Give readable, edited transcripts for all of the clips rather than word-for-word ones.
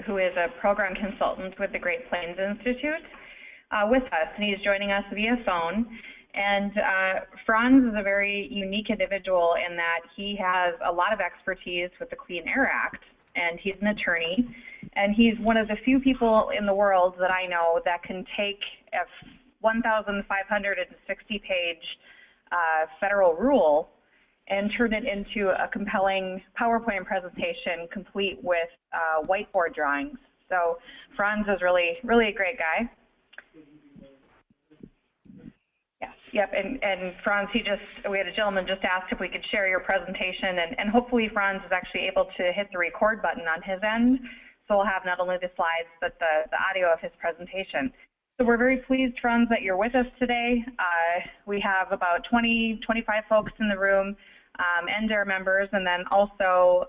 who is a program consultant with the Great Plains Institute, with us, and he's joining us via phone. And Franz is a very unique individual in that he has a lot of expertise with the Clean Air Act, and he's an attorney, and he's one of the few people in the world that I know that can take a 1,560-page federal rule and turn it into a compelling PowerPoint presentation complete with whiteboard drawings. So Franz is really a great guy. Yes, yep, and Franz, we had a gentleman just asked if we could share your presentation, and hopefully Franz is actually able to hit the record button on his end, so we'll have not only the slides, but the audio of his presentation. So we're very pleased, Franz, that you're with us today. We have about 25 folks in the room, NDARE members, and then also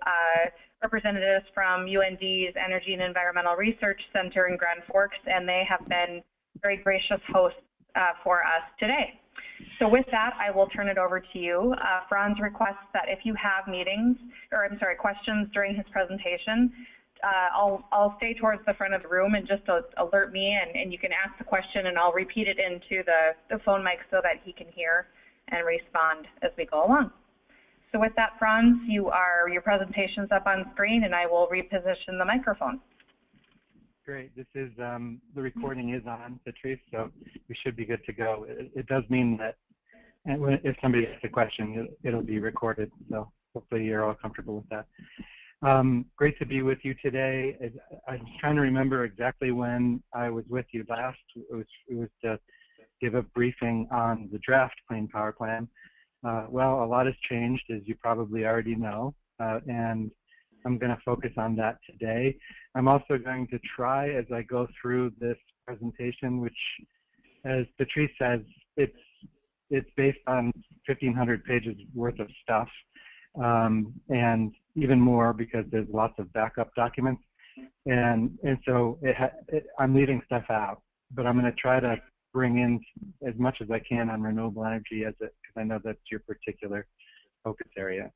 representatives from UND's Energy and Environmental Research Center in Grand Forks, and they have been very gracious hosts for us today. So with that, I will turn it over to you. Franz requests that if you have questions during his presentation, I'll stay towards the front of the room and just alert me, and you can ask the question, and I'll repeat it into the phone mic so that he can hear and respond as we go along. So with that, Franz, your presentation's up on screen, and I will reposition the microphone. Great. This is the recording is on, Patrice, so we should be good to go. It does mean that if somebody asks a question, it'll be recorded. So hopefully you're all comfortable with that. Great to be with you today. I'm trying to remember exactly when I was with you last. It was to give a briefing on the draft Clean Power Plan. Well, a lot has changed, as you probably already know, and I'm going to focus on that today. I'm also going to try, as I go through this presentation, which, as Patrice says, it's based on 1,500 pages worth of stuff, and even more because there's lots of backup documents, and so I'm leaving stuff out. But I'm going to try to bring in as much as I can on renewable energy, because I know that's your particular focus area.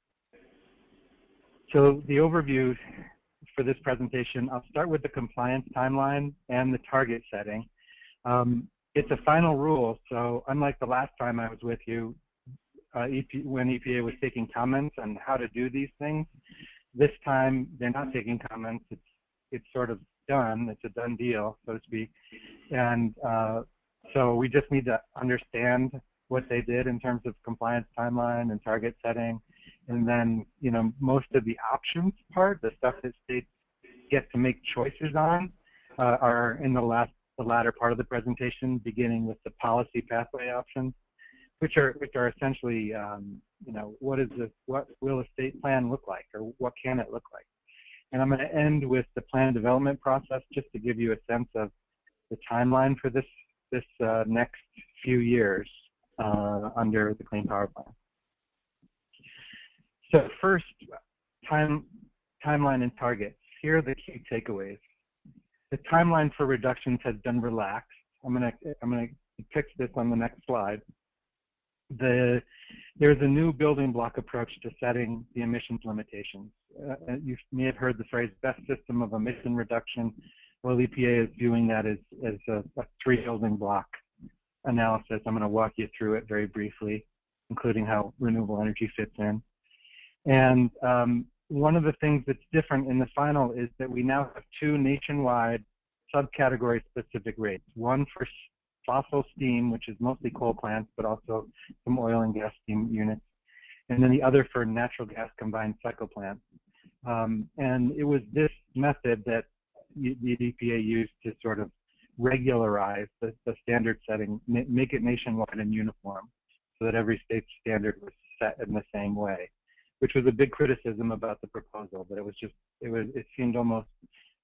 So the overview for this presentation, I'll start with the compliance timeline and the target setting. It's a final rule, so unlike the last time I was with you, when EPA was taking comments on how to do these things, this time they're not taking comments. It's sort of done. It's a done deal, so to speak. And so we just need to understand what they did in terms of compliance timeline and target setting. And then, most of the options part, the stuff that states get to make choices on, are in the latter part of the presentation, beginning with the policy pathway options, which are essentially, what will a state plan look like, or what can it look like? And I'm going to end with the plan development process, just to give you a sense of the timeline for this next few years under the Clean Power Plan. So first, timeline and targets. Here are the key takeaways. The timeline for reductions has been relaxed. I'm gonna depict this on the next slide. There's a new building block approach to setting the emissions limitations. You may have heard the phrase best system of emission reduction. Well, EPA is viewing that as a 3 building block analysis. I'm going to walk you through it very briefly, including how renewable energy fits in. And one of the things that's different in the final is that we now have 2 nationwide subcategory specific rates. One for fossil steam, which is mostly coal plants, but also some oil and gas steam units. And then the other for natural gas combined cycle plants. And it was this method that the EPA used to sort of regularize the standard setting, make it nationwide and uniform, so that every state's standard was set in the same way, which was a big criticism about the proposal, but it seemed almost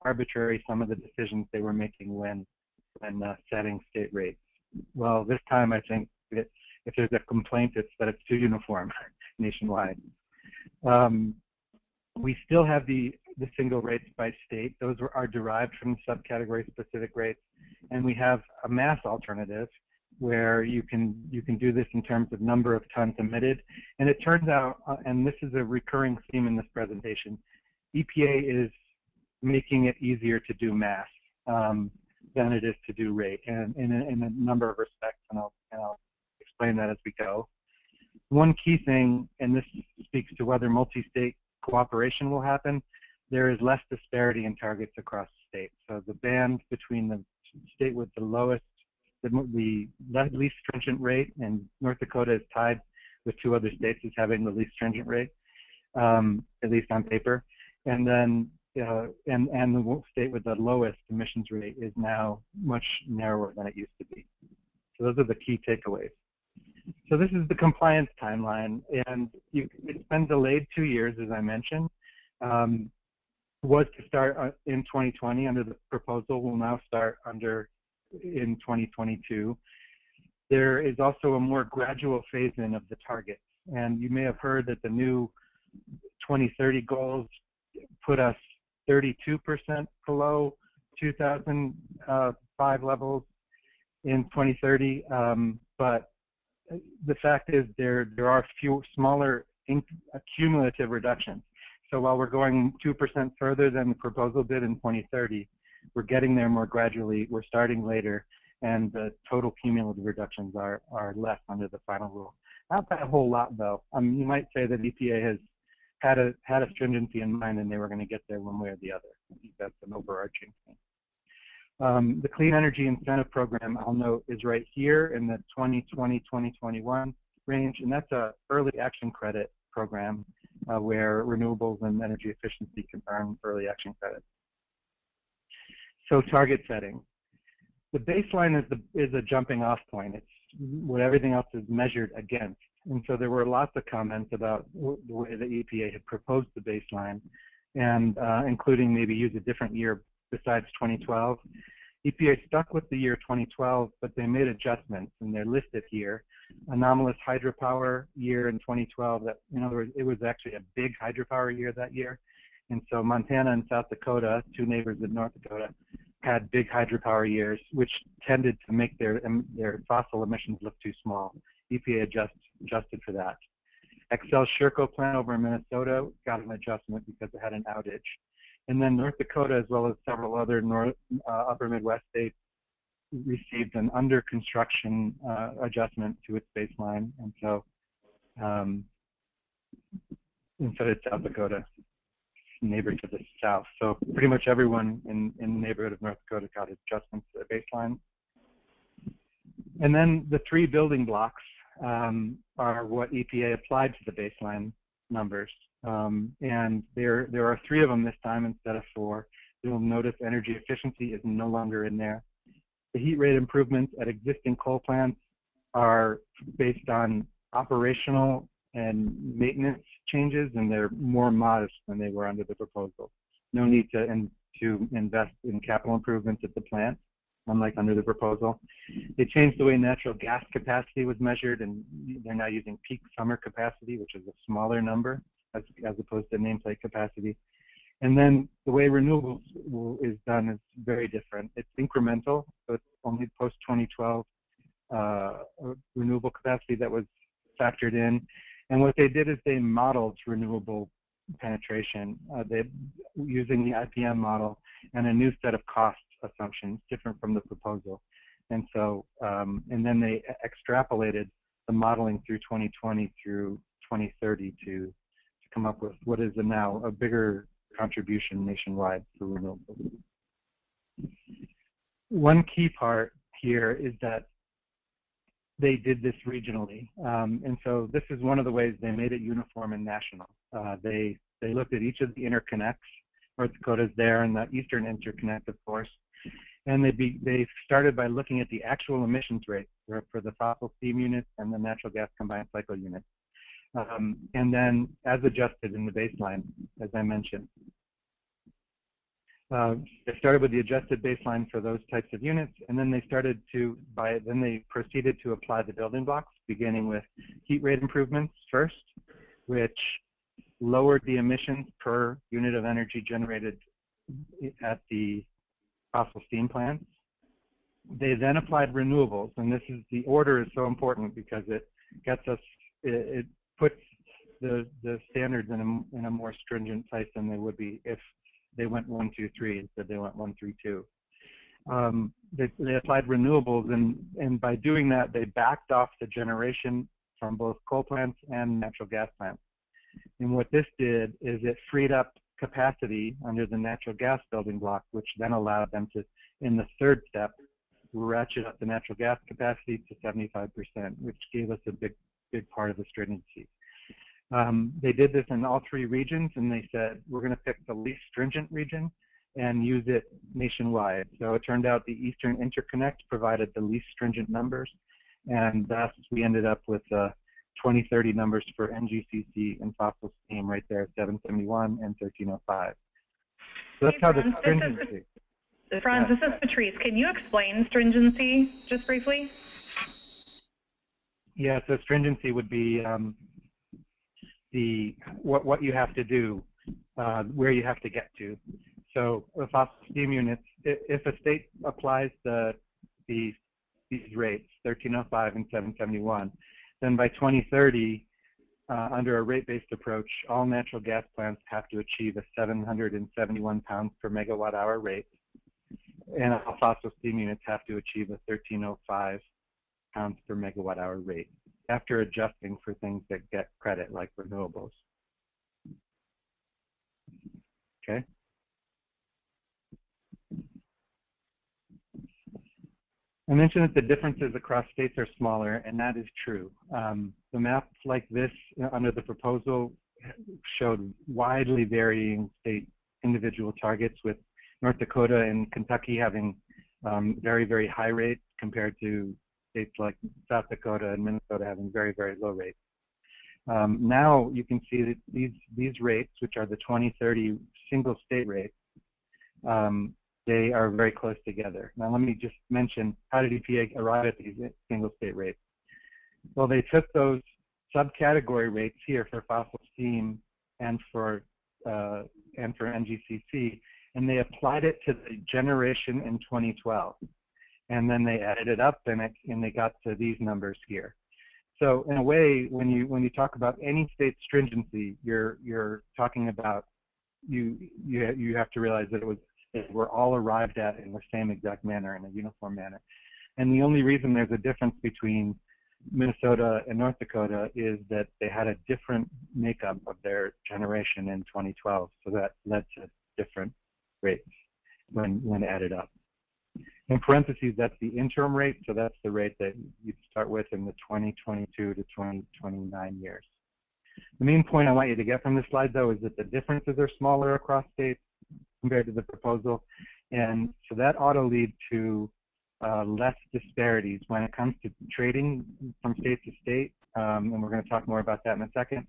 arbitrary, some of the decisions they were making when setting state rates. Well, this time I think that if there's a complaint, it's that it's too uniform nationwide. We still have the single rates by state. Those are derived from the subcategory specific rates, and we have a mass alternative where you can do this in terms of number of tons emitted. And it turns out, and this is a recurring theme in this presentation, EPA is making it easier to do math than it is to do rate, and in a number of respects, and I'll explain that as we go. One key thing, and this speaks to whether multi-state cooperation will happen, there is less disparity in targets across states. So the band between the state with the lowest, the least stringent rate, and North Dakota is tied with 2 other states as having the least stringent rate, at least on paper. And then and the state with the lowest emissions rate is now much narrower than it used to be. So those are the key takeaways. So this is the compliance timeline, and it's been delayed 2 years, as I mentioned. Was to start in 2020 under the proposal, will now start in 2022. There is also a more gradual phase-in of the targets, and you may have heard that the new 2030 goals put us 32% below 2005 levels in 2030, but the fact is there are few smaller cumulative reductions. So while we're going 2% further than the proposal did in 2030, we're getting there more gradually, we're starting later, and the total cumulative reductions are less under the final rule. Not by a whole lot, though. You might say that EPA has had a stringency in mind, and they were going to get there one way or the other. I think that's an overarching thing. The Clean Energy Incentive Program, I'll note, is right here in the 2020-2021 range, and that's an early action credit program where renewables and energy efficiency can earn early action credit. So target setting. The baseline is a jumping off point. It's what everything else is measured against. And so there were lots of comments about the way the EPA had proposed the baseline, and including maybe use a different year besides 2012. EPA stuck with the year 2012, but they made adjustments, and they're listed here. Anomalous hydropower year in 2012, that, in other words, it was actually a big hydropower year that year. And so Montana and South Dakota, 2 neighbors of North Dakota, had big hydropower years, which tended to make their fossil emissions look too small. EPA adjusted for that. Xcel Sherco plant over in Minnesota got an adjustment because it had an outage. And then North Dakota, as well as several other upper Midwest states, received an under construction adjustment to its baseline, and so did South Dakota, neighbor to the south. So pretty much everyone in the neighborhood of North Dakota got adjustments to their baseline. And then the 3 building blocks are what EPA applied to the baseline numbers. And there are 3 of them this time instead of 4. You'll notice energy efficiency is no longer in there. The heat rate improvements at existing coal plants are based on operational and maintenance changes, and they're more modest than they were under the proposal. No need to invest in capital improvements at the plant, unlike under the proposal. They changed the way natural gas capacity was measured, and they're now using peak summer capacity, which is a smaller number as opposed to nameplate capacity. And then the way renewables is done is very different. It's incremental, so it's only post-2012 renewable capacity that was factored in. And what they did is they modeled renewable penetration using the IPM model and a new set of cost assumptions different from the proposal. And so, and then they extrapolated the modeling through 2020 through 2030 to come up with what is now a bigger contribution nationwide for renewables. One key part here is that they did this regionally, and so this is one of the ways they made it uniform and national. They looked at each of the interconnects. North Dakota's there, and the eastern interconnect, of course, and they started by looking at the actual emissions rate for the fossil steam units and the natural gas combined cycle units, and then as adjusted in the baseline, as I mentioned. They started with the adjusted baseline for those types of units, and then they proceeded to apply the building blocks, beginning with heat rate improvements first, which lowered the emissions per unit of energy generated at the fossil steam plants. They then applied renewables, and the order is so important because it puts the standards in a more stringent place than they would be if they went 1, 2, 3 instead. They went 1, 3, 2. They applied renewables, and by doing that, they backed off the generation from both coal plants and natural gas plants. And what this did is it freed up capacity under the natural gas building block, which then allowed them to, in the third step, ratchet up the natural gas capacity to 75%, which gave us a big part of the stringency. They did this in all 3 regions, and they said, we're going to pick the least stringent region and use it nationwide. So it turned out the Eastern Interconnect provided the least stringent numbers, and thus we ended up with 2030 numbers for NGCC and fossil steam right there, 771 and 1305. So that's how the stringency. Franz, this is Patrice. Can you explain stringency just briefly? Yeah, so stringency would be what you have to do, where you have to get to. So with fossil steam units, if a state applies these rates, 1305 and 771, then by 2030, under a rate-based approach, all natural gas plants have to achieve a 771 pounds per megawatt hour rate, and all fossil steam units have to achieve a 1305 pounds per megawatt hour rate, after adjusting for things that get credit, like renewables. Okay. I mentioned that the differences across states are smaller, and that is true. The maps like this under the proposal showed widely varying state individual targets, with North Dakota and Kentucky having very, very high rates compared to states like South Dakota and Minnesota having very, very low rates. Now you can see that these rates, which are the 2030 single state rates, they are very close together. Now let me just mention, how did EPA arrive at these single state rates? Well, they took those subcategory rates here for fossil steam and for NGCC, and they applied it to the generation in 2012. And then they added it up, and they got to these numbers here. So in a way, when you talk about any state stringency, you're talking about you have to realize that we're all arrived at in the same exact manner, in a uniform manner. And the only reason there's a difference between Minnesota and North Dakota is that they had a different makeup of their generation in 2012, so that led to different rates when added up. In parentheses, that's the interim rate, so that's the rate that you start with in the 2022 to 2029 years. The main point I want you to get from this slide, though, is that the differences are smaller across states compared to the proposal, and so that ought to lead to less disparities when it comes to trading from state to state, and we're going to talk more about that in a second.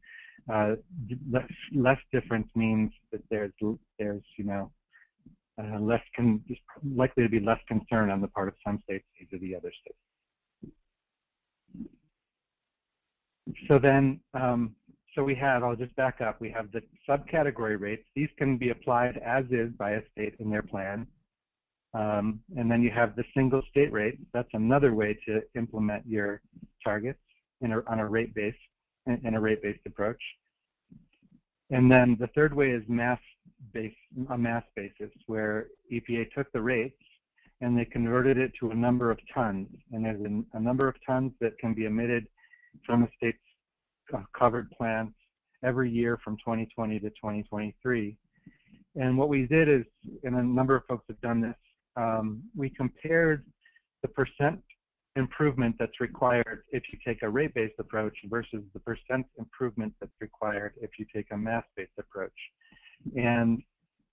Less difference means that there's likely to be less concern on the part of some states vis-a-vis the other states. So then, I'll just back up. We have the subcategory rates. These can be applied as is by a state in their plan. And then you have the single state rate. That's another way to implement your targets on a rate-based approach. And then the third way is a mass basis, where EPA took the rates and they converted it to a number of tons. And there's a number of tons that can be emitted from a state's covered plants every year from 2020 to 2023. And what we did is, and a number of folks have done this, we compared the percent improvement that's required if you take a rate-based approach versus the percent improvement that's required if you take a mass-based approach. And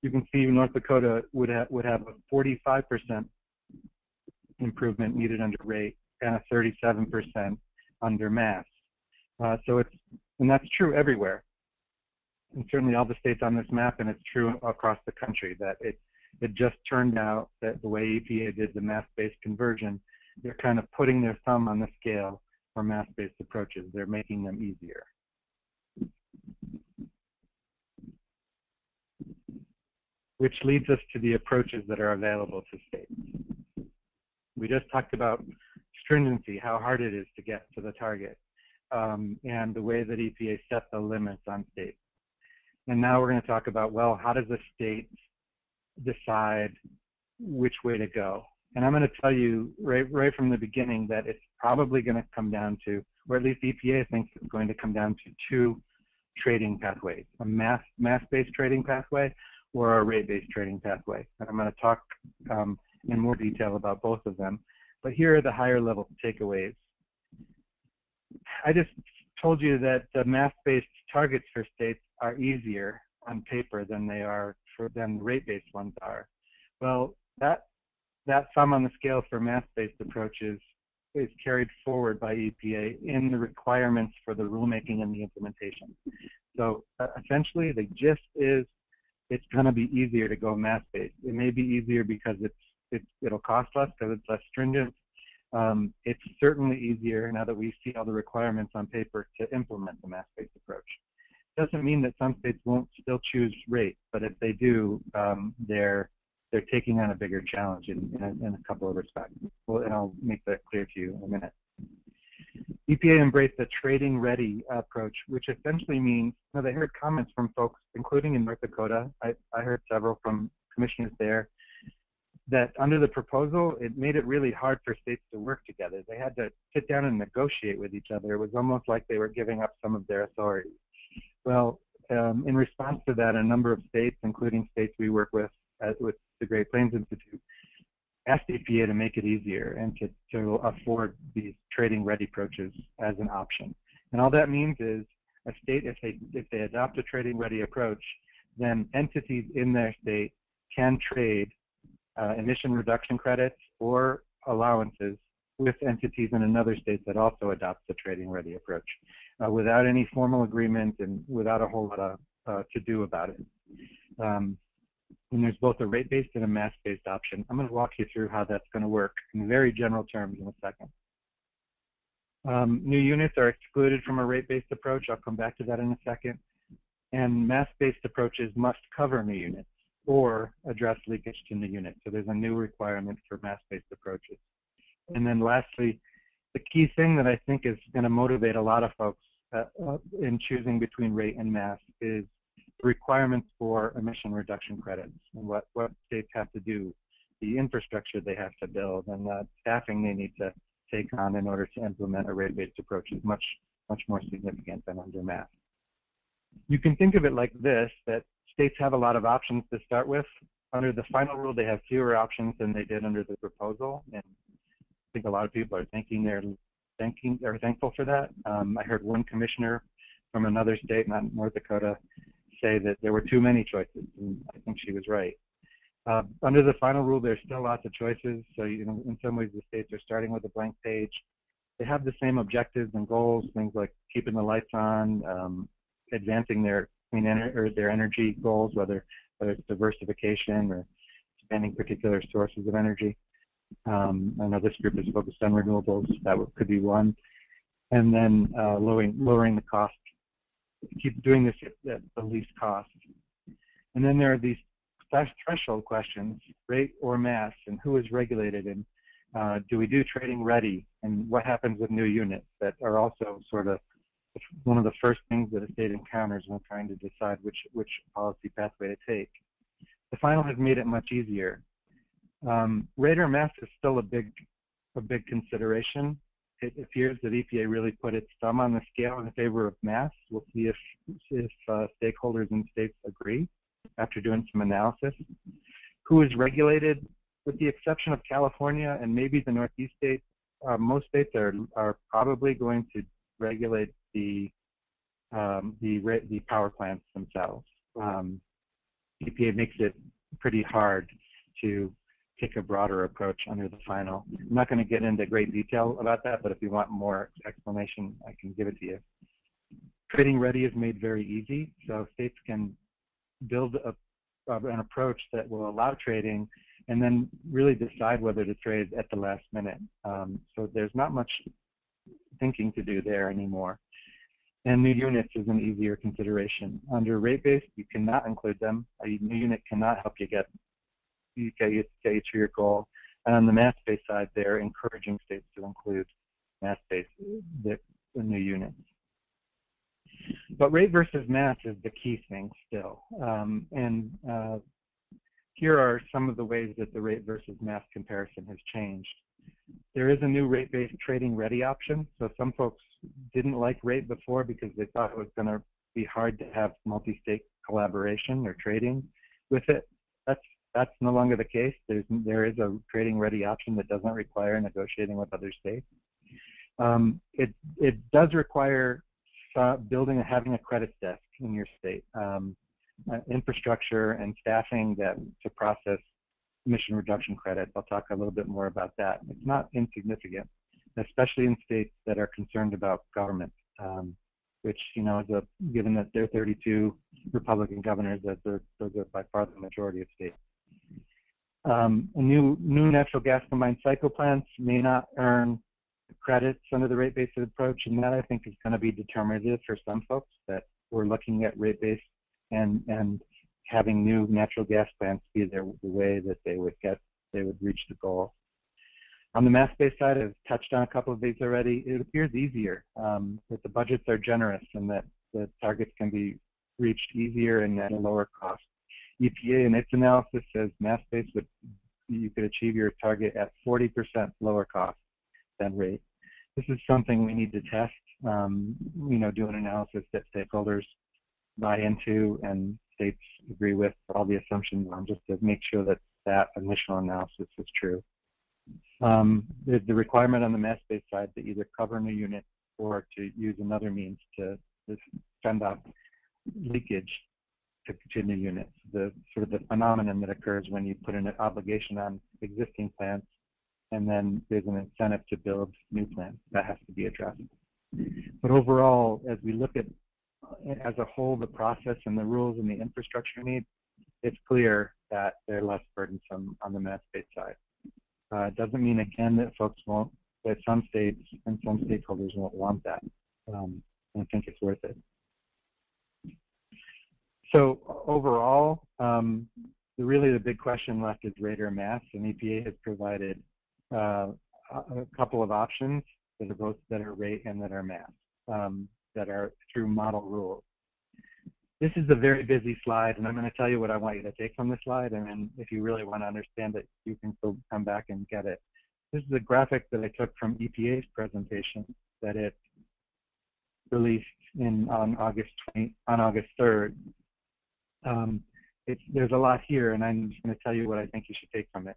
you can see North Dakota would have a 45% improvement needed under rate and a 37% under mass. And that's true everywhere. And certainly all the states on this map, and it's true across the country, that it just turned out that the way EPA did the mass-based conversion, they're kind of putting their thumb on the scale for mass-based approaches. They're making them easier. Which leads us to the approaches that are available to states. We just talked about stringency, how hard it is to get to the target, and the way that EPA set the limits on states. And now we're going to talk about, well, how does a state decide which way to go. And I'm going to tell you right from the beginning that it's probably going to come down to, or at least EPA thinks it's going to come down to, two trading pathways: a mass-based trading pathway or a rate-based trading pathway. And I'm going to talk in more detail about both of them. But here are the higher level takeaways. I just told you that the mass-based targets for states are easier on paper than they are than rate-based ones are. Well, that sum on the scale for mass-based approaches is carried forward by EPA in the requirements for the rulemaking and the implementation. So essentially, the gist is it's going to be easier to go mass-based. It may be easier because it'll cost less because it's less stringent. It's certainly easier now that we see all the requirements on paper to implement the mass-based approach. Doesn't mean that some states won't still choose rate, but if they do, they're taking on a bigger challenge in a couple of respects. Well, and I'll make that clear to you in a minute. EPA embraced the trading ready approach, which essentially means, they heard comments from folks, including in North Dakota. I heard several from commissioners there, that under the proposal, it made it really hard for states to work together. They had to sit down and negotiate with each other. It was almost like they were giving up some of their authority. Well, in response to that, a number of states, including states we work with the Great Plains Institute, asked EPA to make it easier and to afford these trading ready approaches as an option. And all that means is a state, if they adopt a trading ready approach, then entities in their state can trade emission reduction credits or allowances with entities in another state that also adopts the trading ready approach without any formal agreement and without a whole lot of to do about it. And there's both a rate-based and a mass-based option. I'm going to walk you through how that's going to work in very general terms in a second. New units are excluded from a rate-based approach. I'll come back to that in a second. And mass-based approaches must cover new units or address leakage to new units. So there's a new requirement for mass-based approaches. And then lastly, the key thing that I think is going to motivate a lot of folks in choosing between rate and mass is requirements for emission reduction credits and what states have to do, the infrastructure they have to build, and the staffing they need to take on in order to implement a rate-based approach is much more significant than under mass. You can think of it like this, that states have a lot of options to start with. Under the final rule, they have fewer options than they did under the proposal, and I think a lot of people are thankful for that. I heard one commissioner from another state, not North Dakota, say that there were too many choices, and I think she was right. Under the final rule, there's still lots of choices, so in some ways the states are starting with a blank page. They have the same objectives and goals, things like keeping the lights on, advancing their clean energy or their energy goals, whether it's diversification or expanding particular sources of energy. I know this group is focused on renewables. That could be one, and then lowering the cost. Keep doing this at the least cost. And then there are these threshold questions: rate or mass, and who is regulated, and do we do trading ready, and what happens with new units, that are also sort of one of the first things that a state encounters when trying to decide which policy pathway to take. The final has made it much easier. Rate or mass is still a big consideration. It appears that EPA really put its thumb on the scale in favor of mass. We'll see if stakeholders in states agree after doing some analysis. Who is regulated? With the exception of California and maybe the Northeast states, most states are probably going to regulate the power plants themselves. EPA makes it pretty hard to take a broader approach under the final. I'm not going to get into great detail about that, but if you want more explanation, I can give it to you. Trading ready is made very easy, so states can build an approach that will allow trading and then really decide whether to trade at the last minute. So there's not much thinking to do there anymore. And new units is an easier consideration. Under rate-based, you cannot include them. A new unit cannot help you get you to your goal. And on the mass-based side, they're encouraging states to include mass-based, the new units. But rate versus mass is the key thing still. here are some of the ways that the rate versus mass comparison has changed. There is a new rate-based trading ready option. So some folks didn't like rate before because they thought it was going to be hard to have multi-state collaboration or trading with it. That's no longer the case. There is a trading ready option that doesn't require negotiating with other states. It does require having a credit desk in your state, infrastructure and staffing to process emission reduction credits. I'll talk a little bit more about that. It's not insignificant, especially in states that are concerned about government, which, given that there are 32 Republican governors, those are by far the majority of states. New natural gas combined cycle plants may not earn credits under the rate-based approach, and that I think is going to be determinative for some folks that we're looking at rate-based and having new natural gas plants be the way that they would reach the goal. On the mass-based side, I've touched on a couple of these already. It appears easier, that the budgets are generous and that the targets can be reached easier and at a lower cost. EPA in its analysis says mass-based you could achieve your target at 40% lower cost than rate. This is something we need to test, do an analysis that stakeholders buy into and states agree with all the assumptions on, just to make sure that that initial analysis is true. There's the requirement on the mass-based side to either cover new units or to use another means to fend off leakage to new units, the phenomenon that occurs when you put an obligation on existing plants and then there's an incentive to build new plants. That has to be addressed. But overall, as we look at as a whole the process and the rules and the infrastructure needs, it's clear that they're less burdensome on the mass-based side. It doesn't mean, again, that that some states and some stakeholders won't want that. I think it's worth it. So overall, really the big question left is rate or mass, and EPA has provided a couple of options that are rate and that are mass, that are through model rules. This is a very busy slide, and I'm going to tell you what I want you to take from this slide, and then if you really want to understand it, you can come back and get it. This is a graphic that I took from EPA's presentation that it released on August 3rd. There's a lot here, and I'm just going to tell you what I think you should take from it.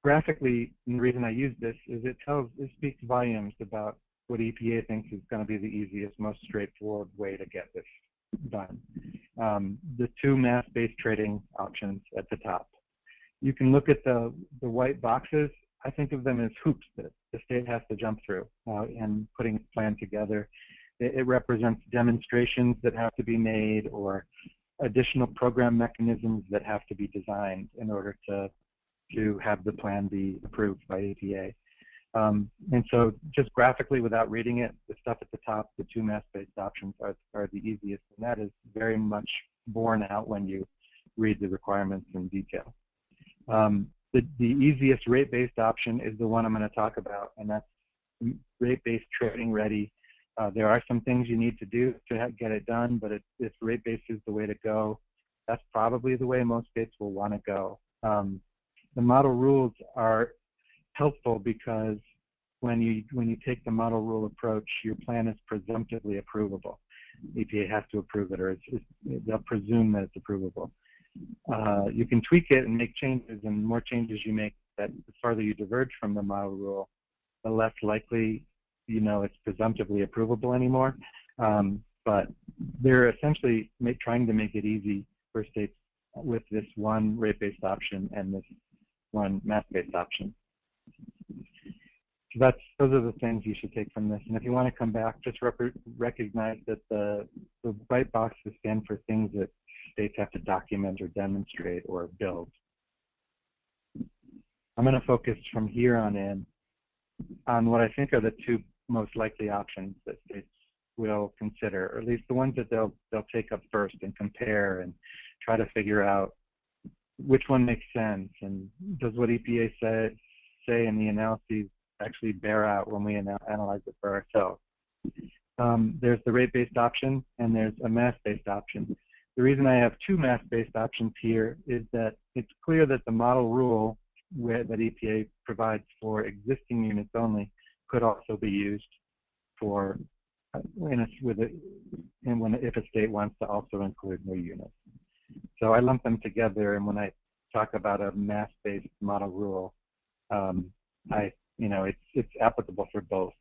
Graphically, and the reason I use this is it speaks volumes about what EPA thinks is going to be the easiest, most straightforward way to get this done. The two mass-based trading options at the top. You can look at the white boxes. I think of them as hoops that the state has to jump through in putting a plan together. It represents demonstrations that have to be made or additional program mechanisms that have to be designed in order to have the plan be approved by EPA. And so just graphically, without reading it, the stuff at the top, the two mass-based options are the easiest, and that is very much borne out when you read the requirements in detail. The easiest rate-based option is the one I'm going to talk about, and that's rate-based trading ready. There are some things you need to do to get it done, but if rate-based is the way to go, that's probably the way most states will want to go. The model rules are helpful because when you take the model rule approach, your plan is presumptively approvable. EPA has to approve it, or they'll presume that it's approvable. You can tweak it and make changes, and the more changes you make, that the farther you diverge from the model rule, the less likely it's presumptively approvable anymore. But they're essentially trying to make it easy for states with this one rate-based option and this one mass-based option. So those are the things you should take from this. And if you want to come back, just recognize that the white boxes stand for things that states have to document or demonstrate or build. I'm going to focus from here on in on what I think are the two most likely options that states will consider, or at least the ones that they'll take up first and compare and try to figure out which one makes sense, and does what EPA say in the analyses actually bear out when we analyze it for ourselves. There's the rate-based option and there's a mass-based option. The reason I have two mass-based options here is that it's clear that the model rule that EPA provides for existing units only could also be used for if a state wants to also include new units. So I lump them together, and when I talk about a mass-based model rule, it's applicable for both.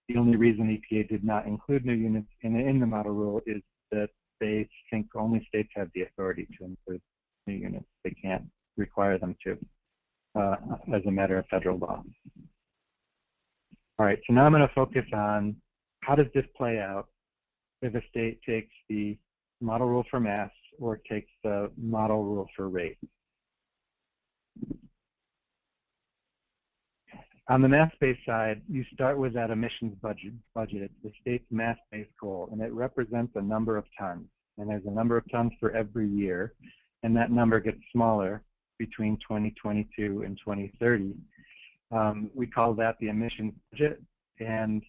The only reason EPA did not include new units in the model rule is that they think only states have the authority to include new units. They can't require them to as a matter of federal law. All right, so now I'm going to focus on how does this play out if a state takes the model rule for mass or takes the model rule for rate. On the mass-based side, you start with that emissions budget. It's the state's mass-based goal, and it represents a number of tons. And there's a number of tons for every year, and that number gets smaller between 2022 and 2030. We call that the emissions budget, and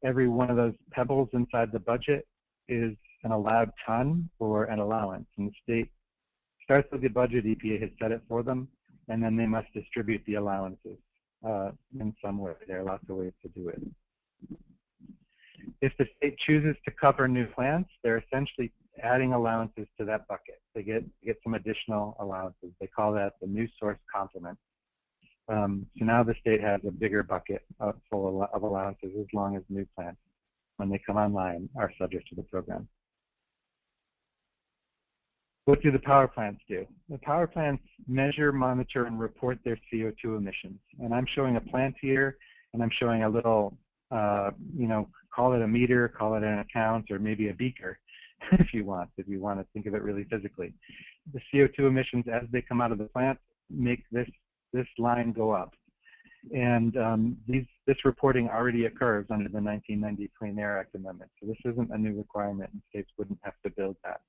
every one of those pebbles inside the budget is an allowed ton or an allowance. And the state starts with the budget, EPA has set it for them, and then they must distribute the allowances in some way. There are lots of ways to do it. If the state chooses to cover new plants, they're essentially adding allowances to that bucket. They get some additional allowances. They call that the new source complement. So now the state has a bigger bucket full of allowances as long as new plants, when they come online, are subject to the program. What do the power plants do? The power plants measure, monitor, and report their CO2 emissions. And I'm showing a plant here, and I'm showing a little, call it a meter, call it an account, or maybe a beaker, if you want to think of it really physically. The CO2 emissions as they come out of the plant make this line go up. And this reporting already occurs under the 1990 Clean Air Act Amendment. So this isn't a new requirement, and states wouldn't have to build that.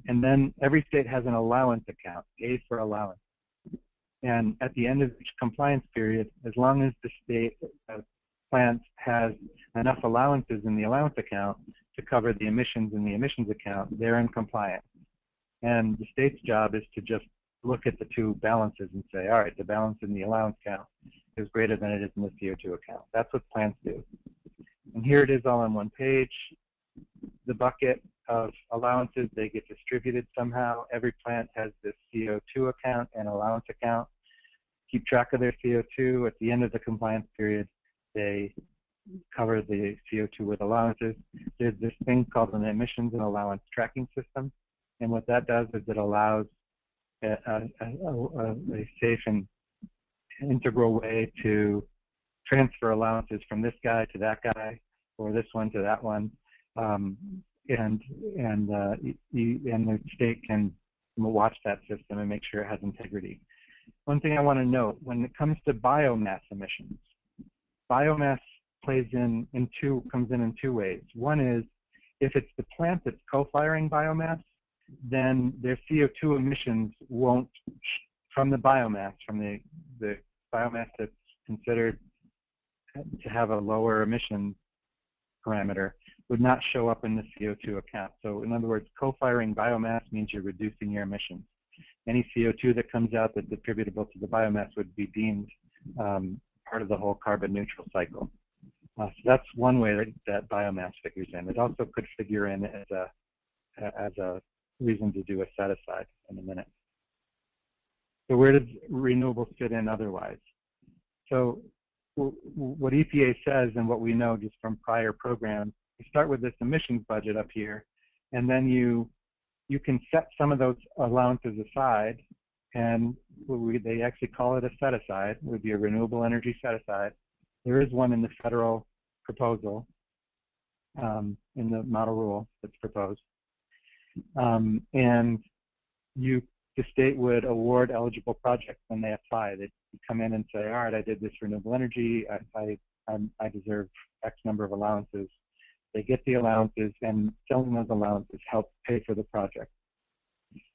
And then every state has an allowance account, A for allowance. And at the end of each compliance period, as long as the state plant has enough allowances in the allowance account to cover the emissions in the emissions account, they're in compliance. And the state's job is to just look at the two balances and say, all right, the balance in the allowance account is greater than it is in the CO2 account. That's what plants do. And here it is all on one page. The bucket of allowances, they get distributed somehow. Every plant has this CO2 account and allowance account. Keep track of their CO2. At the end of the compliance period, they cover the CO2 with allowances. There's this thing called an emissions and allowance tracking system. And what that does is it allows a safe and integral way to transfer allowances from this guy to that guy, or this one to that one. And the state can watch that system and make sure it has integrity. One thing I want to note, when it comes to biomass emissions, biomass comes in two ways. One is if it's the plant that's co-firing biomass, then their CO2 emissions won't, from the biomass, from the biomass that's considered to have a lower emission parameter, would not show up in the CO2 account. So in other words, co-firing biomass means you're reducing your emissions. Any CO2 that comes out that's attributable to the biomass would be deemed part of the whole carbon neutral cycle. So that's one way that biomass figures in. It also could figure in as a reason to do a set-aside in a minute. So where does renewables fit in otherwise? So what EPA says and what we know just from prior programs, you start with this emissions budget up here, and then you can set some of those allowances aside, and they actually call it a set-aside. It would be a renewable energy set-aside. There is one in the federal proposal, in the model rule that's proposed. And the state would award eligible projects when they apply. They'd come in and say, all right, I did this renewable energy, I deserve X number of allowances. They get the allowances, and selling those allowances helps pay for the project.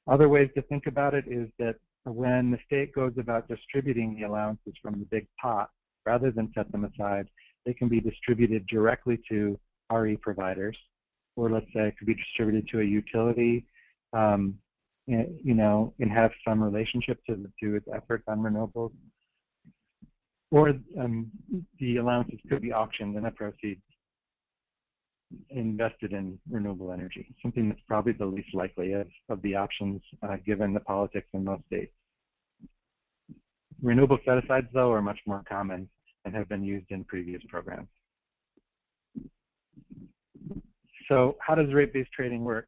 Other ways to think about it is that when the state goes about distributing the allowances from the big pot, rather than set them aside, they can be distributed directly to RE providers. or let's say it could be distributed to a utility, you know, and have some relationship to its efforts on renewables. Or the allowances could be auctioned and the proceeds invested in renewable energy, something that's probably the least likely of the options given the politics in most states. Renewable set-asides, though, are much more common and have been used in previous programs. So how does rate-based trading work?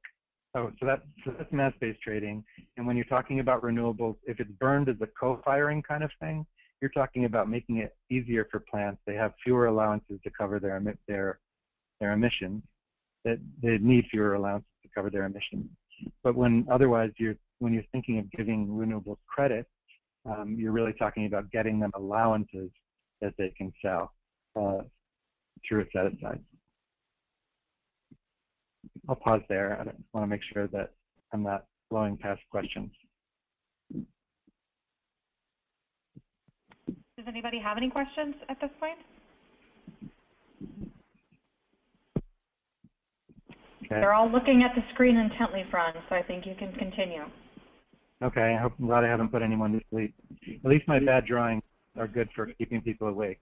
Oh, so that's mass-based trading. And when you're talking about renewables, if it's burned as a co-firing kind of thing, you're talking about making it easier for plants. They have fewer allowances to cover their emissions. That they need fewer allowances to cover their emissions. But when you're thinking of giving renewables credit, you're really talking about getting them allowances that they can sell through a set-aside. I'll pause there. I want to make sure that I'm not blowing past questions. Does anybody have any questions at this point? Okay. They're all looking at the screen intently, Franz, so I think you can continue. Okay, I'm glad I haven't put anyone to sleep. At least my bad drawings are good for keeping people awake.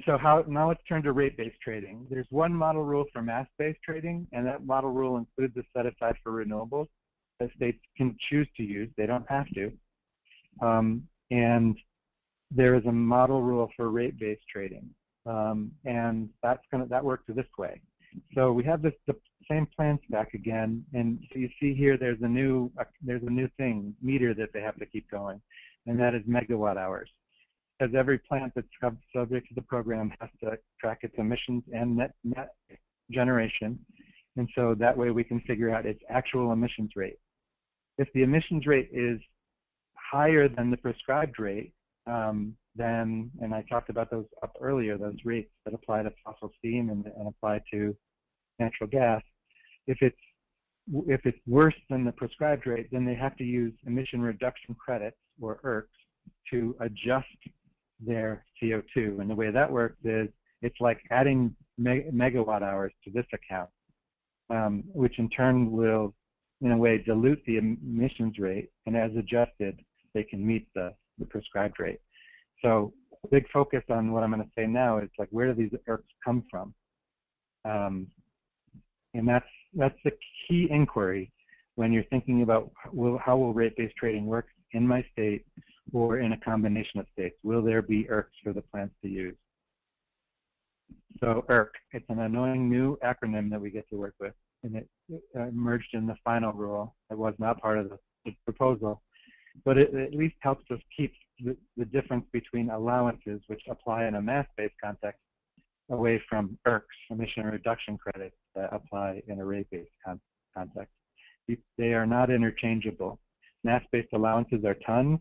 So now let's turn to rate-based trading. There's one model rule for mass-based trading, and that model rule includes a set-aside for renewables that states can choose to use. They don't have to. And there is a model rule for rate-based trading, and that works this way. So we have the same plan stack again, and so you see here there's a new meter that they have to keep going, and that is megawatt hours. Because every plant that's subject to the program has to track its emissions and net generation, and so that way we can figure out its actual emissions rate. If the emissions rate is higher than the prescribed rate, then, and I talked about those up earlier, those rates that apply to fossil steam and apply to natural gas, if it's worse than the prescribed rate, then they have to use emission reduction credits, or ERCS, to adjust their CO2. And the way that works is it's like adding megawatt hours to this account, which in turn will, in a way, dilute the emissions rate, and as adjusted, they can meet the prescribed rate. So a big focus on what I'm going to say now is like, where do these ERCS come from? And that's the key inquiry when you're thinking about how will rate-based trading work in my state or in a combination of states. Will there be ERCS for the plants to use? So ERC, it's an annoying new acronym that we get to work with, and it emerged in the final rule. It was not part of the proposal, but it at least helps us keep the difference between allowances, which apply in a mass-based context, away from ERCS, emission reduction credits, that apply in a rate-based context. They are not interchangeable. Mass-based allowances are tons,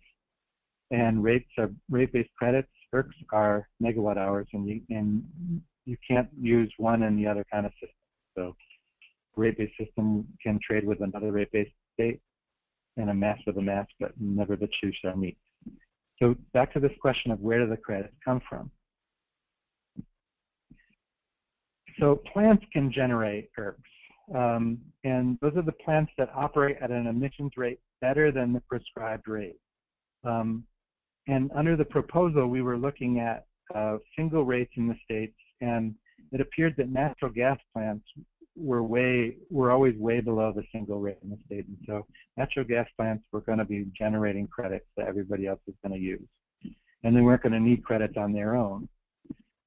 and rate-based credits, ERCS, are megawatt hours, and you can't use one and the other kind of system. So rate-based system can trade with another rate-based state, and a mass with a mass, but never the two shall meet. So back to this question of where do the credits come from? So plants can generate ERCS, and those are the plants that operate at an emissions rate better than the prescribed rate. And under the proposal, we were looking at single rates in the states, and it appeared that natural gas plants were always way below the single rate in the state, and so natural gas plants were going to be generating credits that everybody else is going to use, and they weren't going to need credits on their own.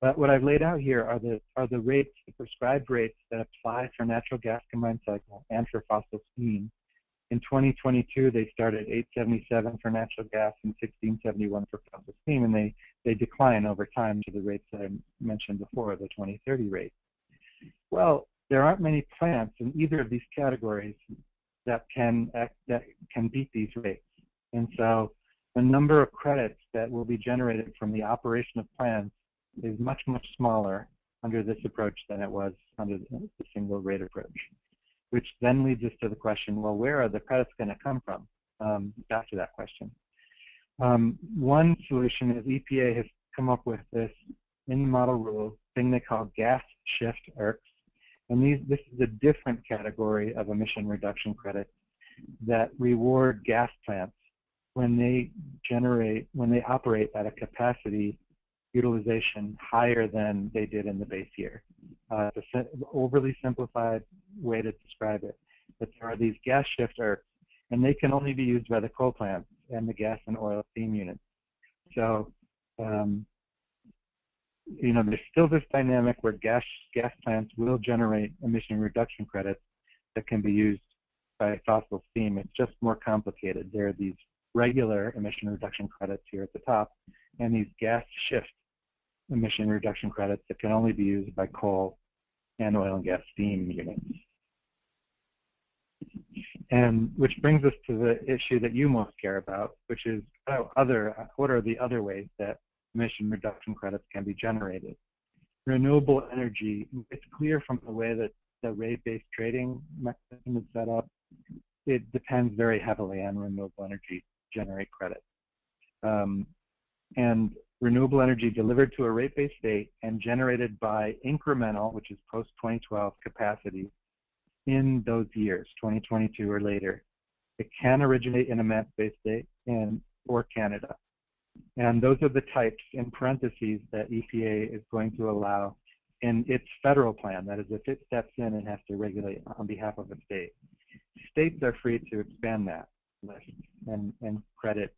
But what I've laid out here are the rates, the prescribed rates that apply for natural gas combined cycle and for fossil steam. In 2022, they started $8.77 for natural gas and $16.71 for fossil steam, and they decline over time to the rates that I mentioned before, the 2030 rate. Well, there aren't many plants in either of these categories that can beat these rates, and so the number of credits that will be generated from the operation of plants is much, much smaller under this approach than it was under the single rate approach, which then leads us to the question, well, where are the credits going to come from after that question? One solution is EPA has come up with this in the model rule thing they call gas shift ERCs. And this is a different category of emission reduction credits that reward gas plants when they operate at a capacity utilization higher than they did in the base year. It's an overly simplified way to describe it. But there are these gas shift ERCs, and they can only be used by the coal plants and the gas and oil steam units. So, you know, there's still this dynamic where gas plants will generate emission reduction credits that can be used by fossil steam. It's just more complicated. There are these regular emission reduction credits here at the top, and these gas shift emission reduction credits that can only be used by coal and oil and gas steam units. And which brings us to the issue that you most care about, which is what are the other ways that emission reduction credits can be generated. Renewable energy, it's clear from the way that the rate-based trading mechanism is set up, it depends very heavily on renewable energy to generate credit. And renewable energy delivered to a rate-based state and generated by incremental, which is post-2012 capacity in those years, 2022 or later. It can originate in a mass-based state or Canada. And those are the types in parentheses that EPA is going to allow in its federal plan. That is, if it steps in and has to regulate on behalf of a state. States are free to expand that list and credit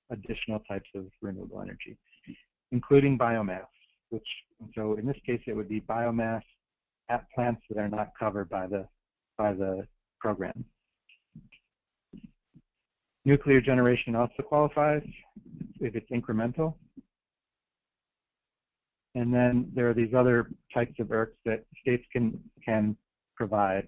additional types of renewable energy, including biomass, which, so in this case, it would be biomass at plants that are not covered by the program. Nuclear generation also qualifies if it's incremental. And then there are these other types of ERCs that states can provide: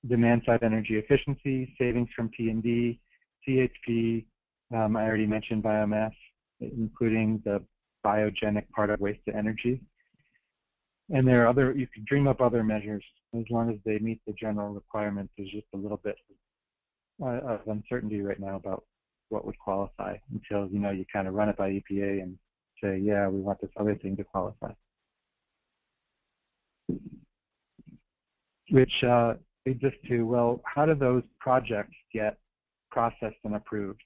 demand-side energy efficiency, savings from T&D, CHP. I already mentioned biomass, including the biogenic part of waste to energy. And there are other, you can dream up other measures as long as they meet the general requirements. There's just a little bit of uncertainty right now about what would qualify until, you know, you kind of run it by EPA and say, yeah, we want this other thing to qualify. Which leads us to, well, how do those projects get processed and approved?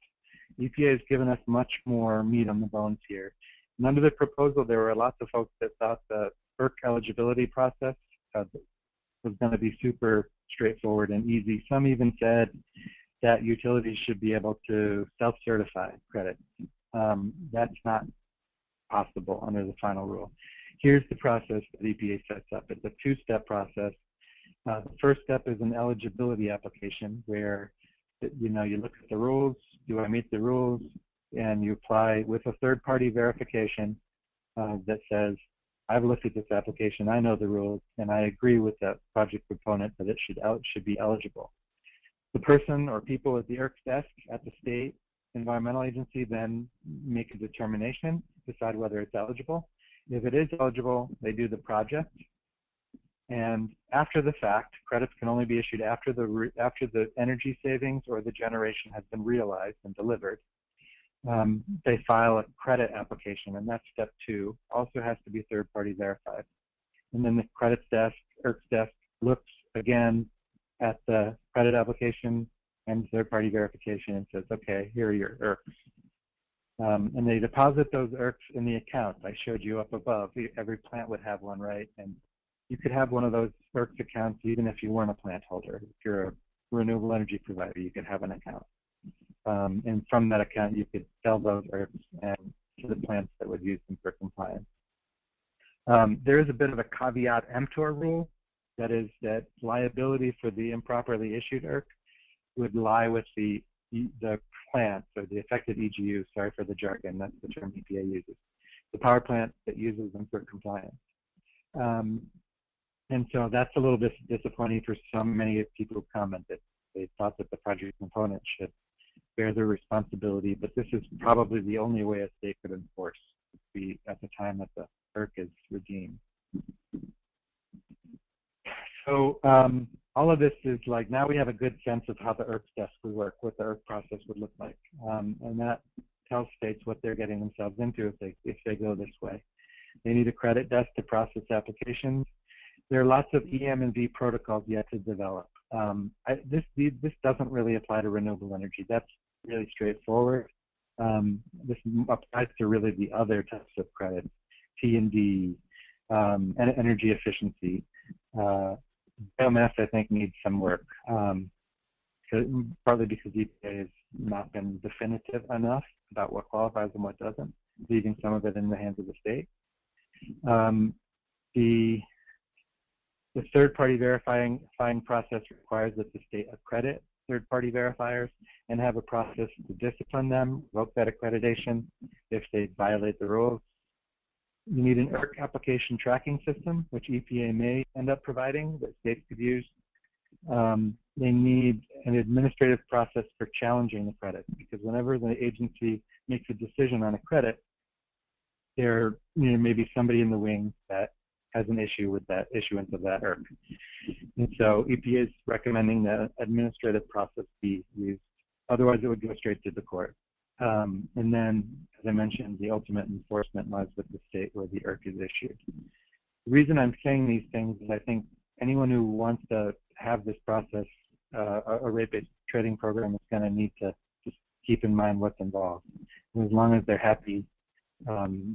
EPA has given us much more meat on the bones here. And under the proposal, there were lots of folks that thought the ERC eligibility process was going to be super straightforward and easy. Some even said that utilities should be able to self-certify credits. That's not possible under the final rule. Here's the process that EPA sets up. It's a two-step process. The first step is an eligibility application where, you know, you look at the rules, do I meet the rules, and you apply with a third-party verification that says, I've looked at this application, I know the rules, and I agree with that project proponent that it should be eligible. The person or people at the ERCS desk at the state environmental agency then make a determination, decide whether it's eligible. If it is eligible, they do the project. And after the fact, credits can only be issued after the energy savings or the generation has been realized and delivered. They file a credit application, and that's step 2. Also has to be third-party verified. And then the credits desk, ERCS desk, looks again at the credit application and third-party verification and says, okay, here are your ERCS. And they deposit those ERCS in the account I showed you up above. Every plant would have one, right? And you could have one of those ERCS accounts even if you weren't a plant holder. If you're a renewable energy provider, you could have an account. And from that account, you could sell those ERCS to the plants that would use them for compliance. There is a bit of a caveat emptor rule. That is that liability for the improperly issued ERC would lie with the plant, or the affected EGU, sorry for the jargon, that's the term EPA uses, the power plant that uses them for compliance. And so that's a little bit disappointing for many people who commented. They thought that the project component should bear their responsibility, but this is probably the only way a state could enforce at the time that the ERC is redeemed. So all of this is like, now we have a good sense of how the ERCS desk would work, what the ERC process would look like. And that tells states what they're getting themselves into if they go this way. They need a credit desk to process applications. There are lots of EM and V protocols yet to develop. This doesn't really apply to renewable energy. That's really straightforward. This applies to really the other types of credits, T&D, and energy efficiency. Biomass, I think, needs some work, partly because EPA has not been definitive enough about what qualifies and what doesn't, leaving some of it in the hands of the state. The third-party verifying process requires that the state accredit third-party verifiers and have a process to discipline them, revoke that accreditation if they violate the rules. You need an ERC application tracking system, which EPA may end up providing, that states could use. They need an administrative process for challenging the credit, because whenever the agency makes a decision on a credit, there may be somebody in the wing that has an issue with that issuance of that ERC. And so EPA is recommending that an administrative process be used. Otherwise, it would go straight to the court. And then, as I mentioned, the ultimate enforcement lies with the state where the ERC is issued. The reason I'm saying these things is I think anyone who wants to have this process, a rate-based trading program, is going to need to just keep in mind what's involved. And as long as they're happy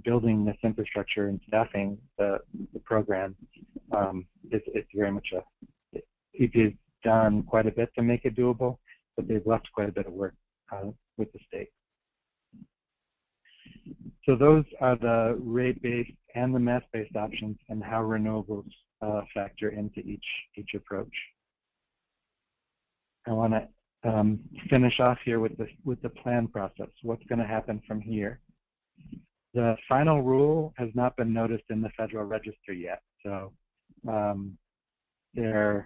building this infrastructure and staffing the program, it's very much EPA's done quite a bit to make it doable, but they've left quite a bit of work with the state. So those are the rate-based and the mass-based options and how renewables factor into each approach. I want to finish off here with the plan process. What's going to happen from here? The final rule has not been noticed in the Federal Register yet, so the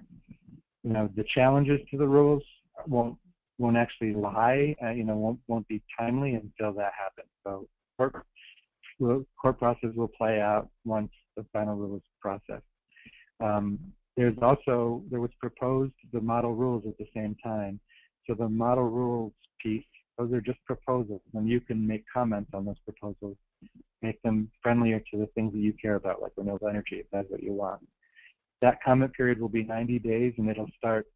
challenges to the rules won't actually lie, won't be timely until that happens. So court process will play out once the final rule is processed. There was proposed the model rules at the same time. So the model rules piece, those are just proposals, and you can make comments on those proposals, make them friendlier to the things that you care about, like renewable energy, if that's what you want. That comment period will be 90 days, and it'll start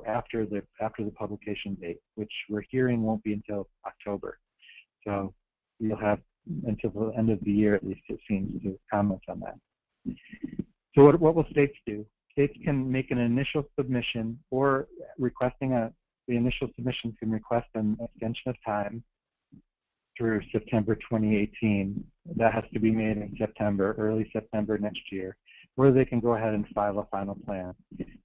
after the publication date, which we're hearing won't be until October. So you'll have until the end of the year, at least it seems, to comment on that. So what will states do? States can make an initial submission, or the initial submission can request an extension of time through September 2018. That has to be made in September, early September next year, or they can go ahead and file a final plan.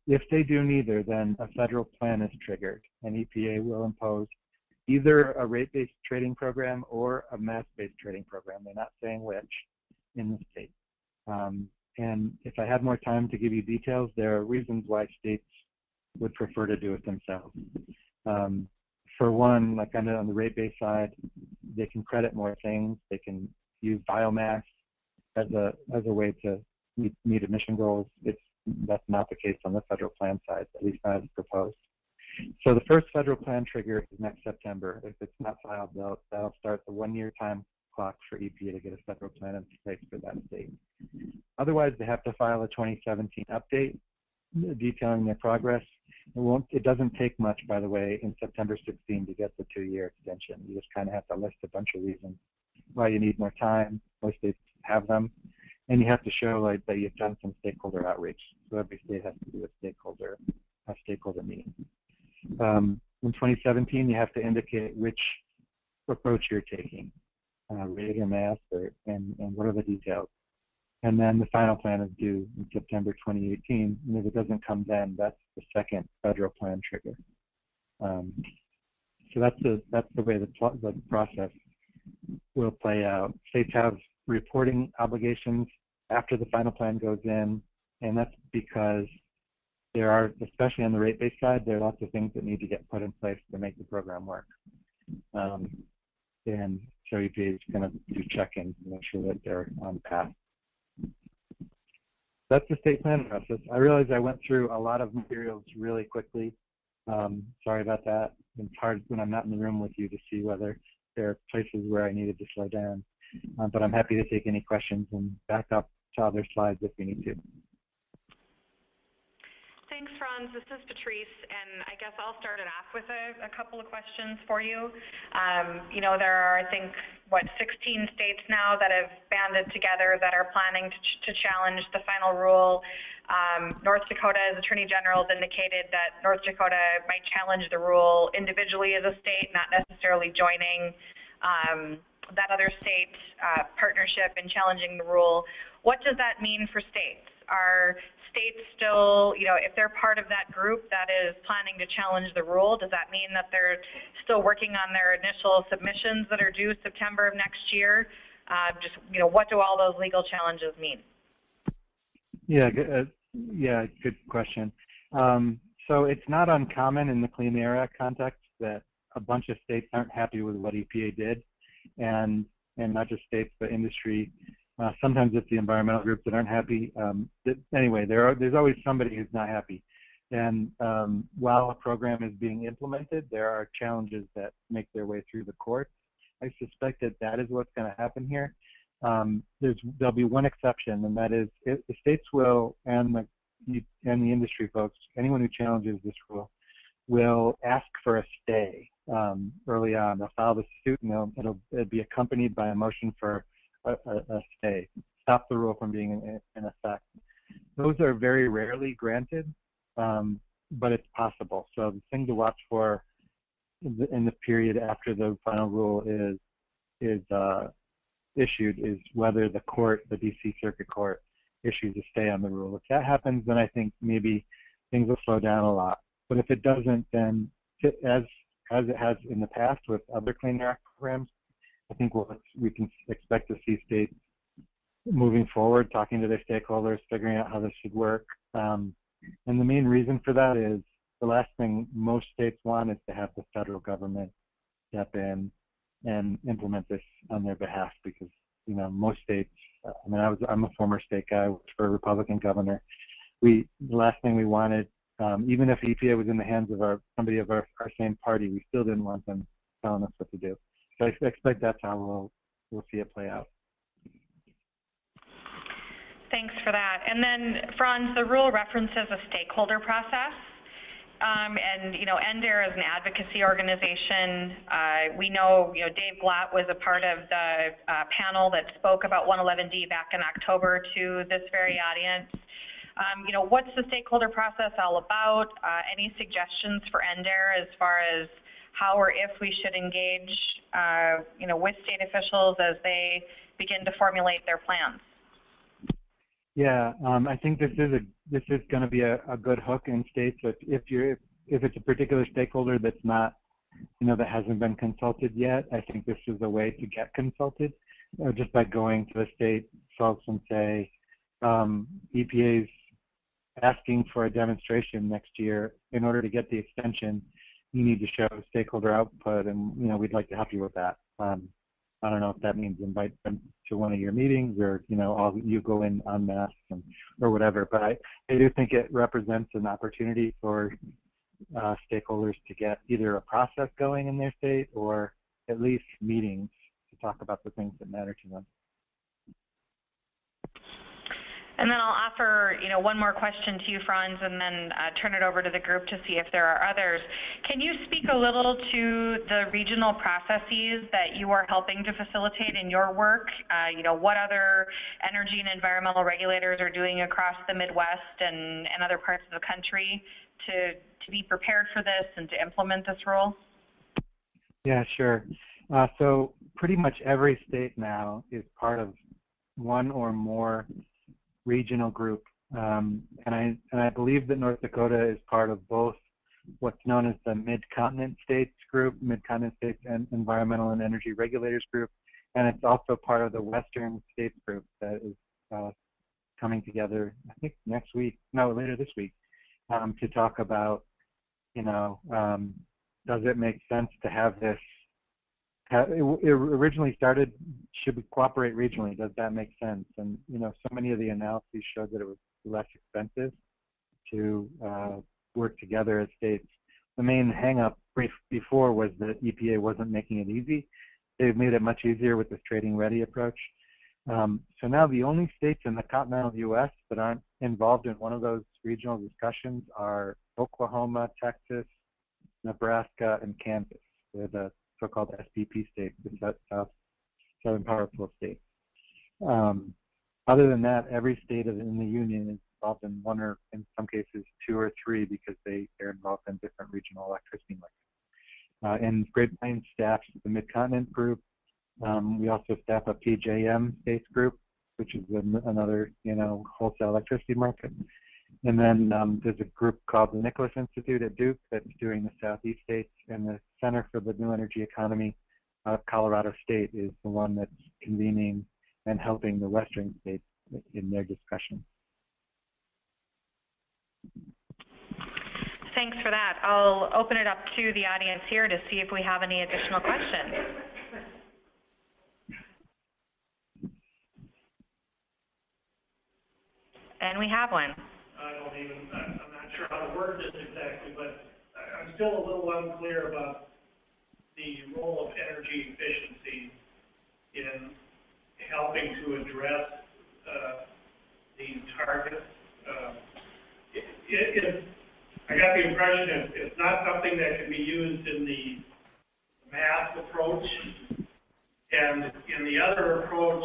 If they do neither, then a federal plan is triggered, and EPA will impose either a rate-based trading program or a mass-based trading program. They're not saying which in the state. And if I had more time to give you details, there are reasons why states would prefer to do it themselves. For one, like on the rate-based side, they can credit more things. They can use biomass as a way to meet emission goals. That's not the case on the federal plan side, at least not as proposed. So the first federal plan trigger is next September. If it's not filed, that'll start the one-year time clock for EPA to get a federal plan in place for that state. Otherwise, they have to file a 2017 update detailing their progress. It doesn't take much, by the way, in September 16 to get the 2-year extension. You just kind of have to list a bunch of reasons why you need more time. Most states have them. And you have to show that you've done some stakeholder outreach. So every state has to do a stakeholder meeting. In 2017, you have to indicate which approach you're taking, rate or mass, and what are the details. And then the final plan is due in September 2018. And if it doesn't come then, that's the second federal plan trigger. So that's the way the process will play out. States have reporting obligations after the final plan goes in, and that's because there are, especially on the rate-based side, there are lots of things that need to get put in place to make the program work. And so EPA is going to do check-ins to make sure that they're on path. That's the state plan process. I realize I went through a lot of materials really quickly. Sorry about that. It's hard when I'm not in the room with you to see whether there are places where I needed to slow down. but I'm happy to take any questions and back up to other slides if we need to. Thanks, Franz. This is Patrice, and I guess I'll start it off with a couple of questions for you. You know, there are, I think, 16 states now that have banded together that are planning to challenge the final rule. North Dakota's Attorney General has indicated that North Dakota might challenge the rule individually as a state, not necessarily joining that other state partnership in challenging the rule. What does that mean for states? Are states still, you know, if they're part of that group that is planning to challenge the rule, does that mean that they're still working on their initial submissions that are due September of next year? Just, you know, what do all those legal challenges mean? Yeah, good question. So it's not uncommon in the Clean Air Act context that a bunch of states aren't happy with what EPA did, and not just states, but industry. Sometimes it's the environmental groups that aren't happy. Anyway, there's always somebody who's not happy. And while a program is being implemented, there are challenges that make their way through the courts. I suspect that is what's going to happen here. There'll be one exception, and that is if the states will, and the industry folks, anyone who challenges this rule, will ask for a stay early on. They'll file the suit, and it'll be accompanied by a motion for a stay, stop the rule from being in effect. Those are very rarely granted, but it's possible. So the thing to watch for in the period after the final rule is issued is whether the court, the DC Circuit Court, issues a stay on the rule. If that happens, then I think maybe things will slow down a lot. But if it doesn't, then as it has in the past with other Clean Air Act programs, I think we can expect to see states moving forward, talking to their stakeholders, figuring out how this should work. And the main reason for that is the last thing most states want is to have the federal government step in and implement this on their behalf, because, you know, most states, I mean, I'm a former state guy, worked for a Republican governor. The last thing we wanted, even if EPA was in the hands of somebody of our same party, we still didn't want them telling us what to do. So I expect that's how we'll see it play out. Thanks for that. And then, Franz, the rule references a stakeholder process. And, you know, NDARE is an advocacy organization. We know, you know, Dave Glatt was a part of the panel that spoke about 111D back in October to this very audience. You know, what's the stakeholder process all about? Any suggestions for NDARE as far as how or if we should engage, you know, with state officials as they begin to formulate their plans? Yeah, I think this is going to be a good hook in states. If it's a particular stakeholder that's not, you know, that hasn't been consulted yet, I think this is a way to get consulted, just by going to the state folks and say, EPA's asking for a demonstration next year. In order to get the extension, you need to show stakeholder output, and, you know, we'd like to help you with that. I don't know if that means invite them to one of your meetings, or, you know, you go in en masse or whatever. But I do think it represents an opportunity for stakeholders to get either a process going in their state, or at least meetings to talk about the things that matter to them. And then I'll offer, you know, one more question to you, Franz, and then turn it over to the group to see if there are others. Can you speak a little to the regional processes that you are helping to facilitate in your work? You know, what other energy and environmental regulators are doing across the Midwest and other parts of the country to be prepared for this and to implement this rule? Yeah, sure. So pretty much every state now is part of one or more regional group, and I believe that North Dakota is part of both what's known as the Mid-Continent States Group, Mid-Continent States and Environmental and Energy Regulators Group, and it's also part of the Western States Group that is coming together, I think later this week, to talk about, you know, does it make sense to have this? It originally started, should we cooperate regionally? Does that make sense? And, you know, so many of the analyses showed that it was less expensive to work together as states. The main hang-up before was that EPA wasn't making it easy. they've made it much easier with this trading ready approach. So now the only states in the continental U.S. that aren't involved in one of those regional discussions are Oklahoma, Texas, Nebraska, and Kansas. They're the so-called SPP states, the Southern Power Pool states. Other than that, every state in the union is involved in one or, in some cases, two or three because they're involved in different regional electricity markets. And Great Plains staffs the Mid-Continent group. We also staff a PJM states group, which is another, wholesale electricity market. And then there's a group called the Nicholas Institute at Duke that's doing the Southeast states, and the Center for the New Energy Economy out of Colorado State is the one that's convening and helping the Western states in their discussion. Thanks for that. I'll open it up to the audience here to see if we have any additional questions. And we have one. I'm not sure how to word this exactly, but I'm still a little unclear about the role of energy efficiency in helping to address these targets. I got the impression it's not something that can be used in the math approach, and in the other approach,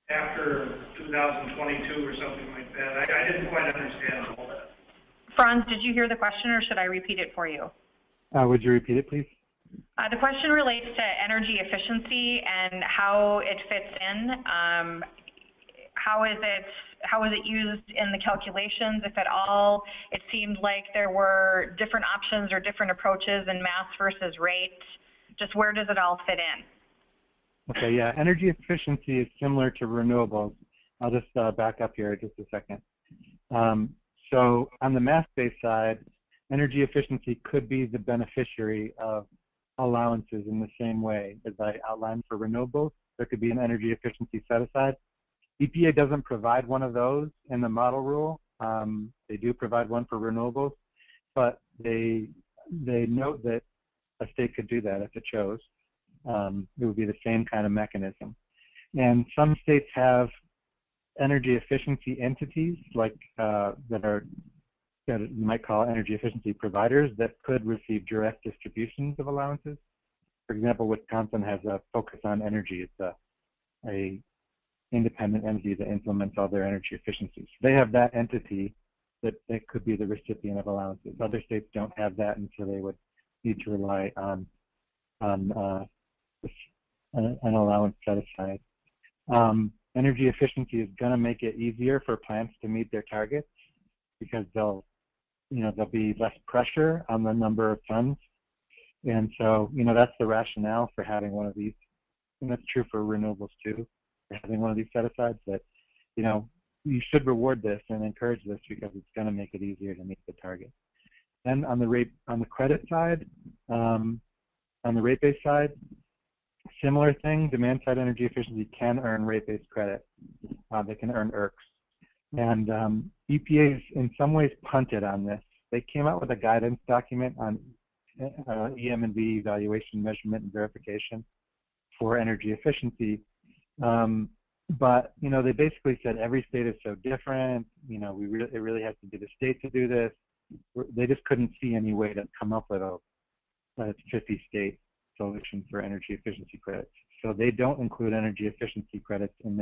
after 2022 or something like that. I didn't quite understand all that. Franz, did you hear the question, or should I repeat it for you? Would you repeat it, please? The question relates to energy efficiency and how it fits in. How is it used in the calculations, if at all? It seemed like there were different options or different approaches in mass versus rate. Just where does it all fit in? Okay, yeah, energy efficiency is similar to renewables. I'll just back up here just a second. So on the mass-based side, energy efficiency could be the beneficiary of allowances in the same way as I outlined for renewables. There could be an energy efficiency set-aside. EPA doesn't provide one of those in the model rule. They do provide one for renewables, but they note that a state could do that if it chose. It would be the same kind of mechanism. And some states have energy efficiency entities like that you might call energy efficiency providers that could receive direct distributions of allowances. For example, Wisconsin has a focus on energy. It's a independent entity that implements all their energy efficiencies. They have that entity that could be the recipient of allowances. Other states don't have that, and so they would need to rely on an allowance set aside. Energy efficiency is going to make it easier for plants to meet their targets because there'll be less pressure on the number of tons, and so that's the rationale for having one of these, and that's true for renewables too. For having one of these set-asides, that you should reward this and encourage this because it's going to make it easier to meet the target. Then on the credit side, on the rate-based side, similar thing. Demand-side energy efficiency can earn rate-based credit. They can earn ERCS, and EPA's in some ways punted on this. They came out with a guidance document on EM&V, evaluation, measurement, and verification for energy efficiency. But they basically said every state is so different. It really has to be the state to do this. They just couldn't see any way to come up with a 50-state solution for energy efficiency credits. So they don't include energy efficiency credits in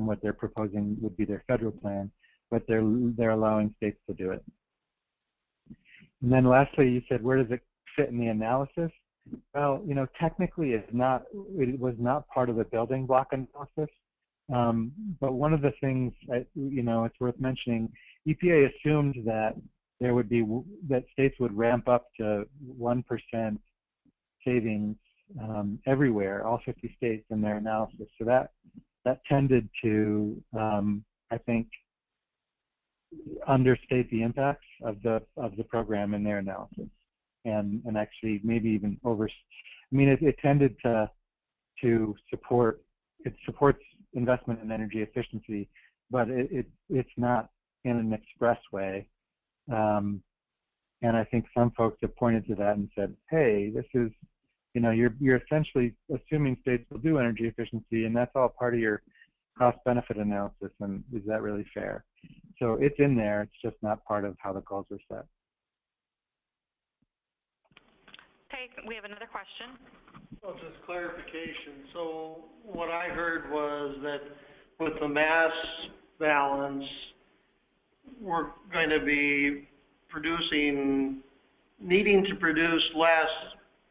what they're proposing would be their federal plan, but they're allowing states to do it. And then lastly, you said, where does it fit in the analysis? Well, technically it was not part of the building block analysis. But one of the things, it's worth mentioning, EPA assumed that that states would ramp up to 1% savings everywhere, all 50 states in their analysis. So that tended to, I think, understate the impacts of the program in their analysis. And actually maybe even it tended to support, it supports investment in energy efficiency, but it's not in an express way. And And I think some folks have pointed to that and said, hey, this is, you know, you're essentially assuming states will do energy efficiency, and that's all part of your cost-benefit analysis, and is that really fair? So it's in there, it's just not part of how the goals are set. Okay, we have another question. Well, just clarification. So what I heard was that with the mass balance, we're going to be needing to produce less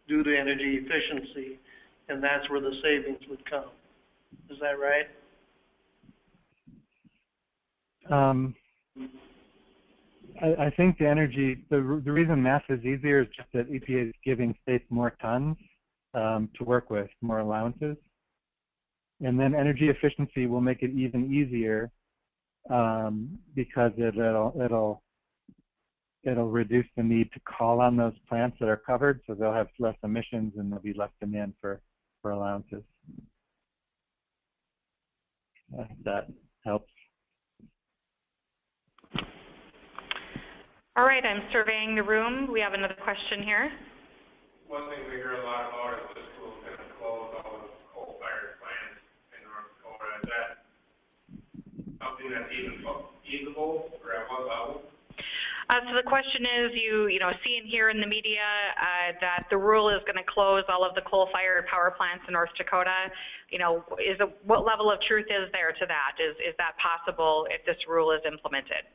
due to energy efficiency, and that's where the savings would come. Is that right? I think the reason math is easier is just that EPA is giving states more tons to work with, more allowances. And then energy efficiency will make it even easier because it'll reduce the need to call on those plants that are covered, so they'll have less emissions and there'll be less demand for allowances. That helps. All right, I'm surveying the room. We have another question here. One thing we hear a lot about is this school's going to close all the coal-fired plants in North Dakota. Is that something that's even feasible or at what level? So the question is, you see and hear in the media that the rule is going to close all of the coal-fired power plants in North Dakota. What level of truth is there to that? Is that possible if this rule is implemented?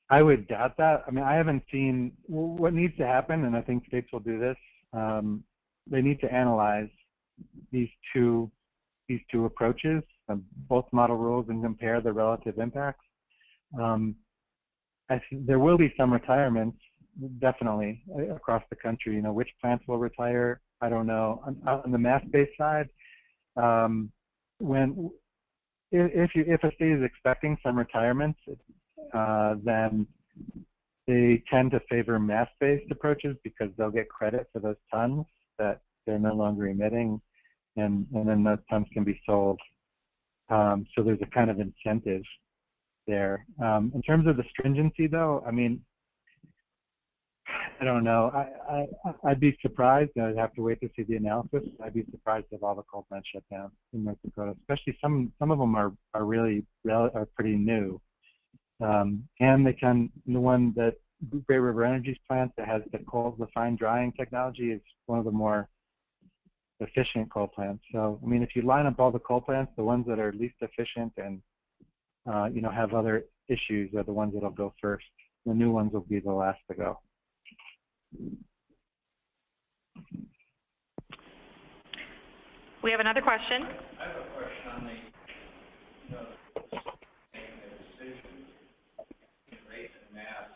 I would doubt that. I mean, I haven't seen what needs to happen, and I think states will do this. They need to analyze these two approaches, both model rules, and compare the relative impacts. I think there will be some retirements, definitely, across the country. Which plants will retire, I don't know. On the mass-based side, if a state is expecting some retirements, then they tend to favor mass-based approaches because they'll get credit for those tons that they're no longer emitting, and then those tons can be sold. So there's a kind of incentive there. In terms of the stringency, though, I mean, I don't know. I'd be surprised. I'd have to wait to see the analysis. I'd be surprised if all the coal plants shut down in North Dakota. Especially some of them are pretty new. And the one that Great River Energy's plant that has the fine drying technology is one of the more efficient coal plants. So, I mean, if you line up all the coal plants, the ones that are least efficient and have other issues are the ones that'll go first. The new ones will be the last to go. We have another question. I have a question on making a decision in race and mass.